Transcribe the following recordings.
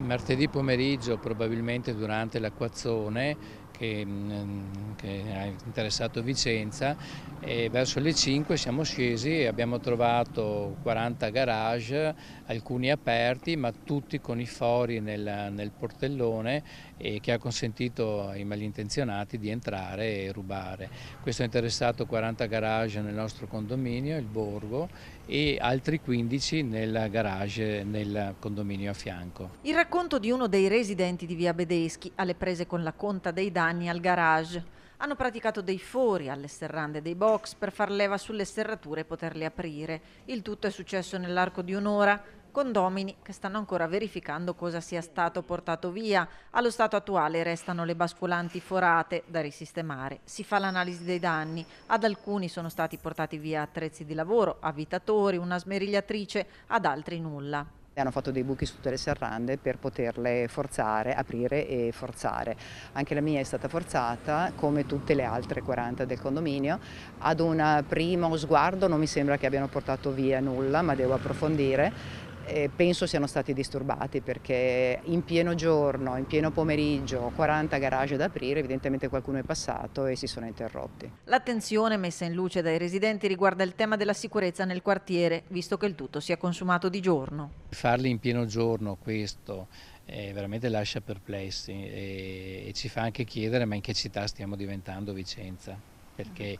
Martedì pomeriggio, probabilmente durante l'acquazzone che ha interessato Vicenza, e verso le 5 siamo scesi e abbiamo trovato 40 garage, alcuni aperti ma tutti con i fori nel portellone, e che ha consentito ai malintenzionati di entrare e rubare. Questo ha interessato 40 garage nel nostro condominio, il Borgo, e altri 15 nel garage nel condominio a fianco. Il racconto di uno dei residenti di via Bedeschi alle prese con la conta dei danni al garage. Hanno praticato dei fori alle serrande dei box per far leva sulle serrature e poterli aprire. Il tutto è successo nell'arco di un'ora. Condomini che stanno ancora verificando cosa sia stato portato via. Allo stato attuale restano le basculanti forate da risistemare. Si fa l'analisi dei danni. Ad alcuni sono stati portati via attrezzi di lavoro, avvitatori, una smerigliatrice, ad altri nulla. Hanno fatto dei buchi su tutte le serrande per poterle forzare, aprire e forzare. Anche la mia è stata forzata, come tutte le altre 40 del condominio. Ad un primo sguardo non mi sembra che abbiano portato via nulla, ma devo approfondire. Penso siano stati disturbati perché in pieno giorno, in pieno pomeriggio, 40 garage da aprire, evidentemente qualcuno è passato e si sono interrotti. L'attenzione messa in luce dai residenti riguarda il tema della sicurezza nel quartiere, visto che il tutto si è consumato di giorno. Farli in pieno giorno questo veramente lascia perplessi, e ci fa anche chiedere ma in che città stiamo diventando Vicenza, perché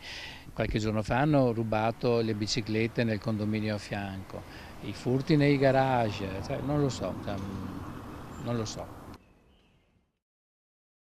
qualche giorno fa hanno rubato le biciclette nel condominio a fianco, i furti nei garage, cioè, non lo so.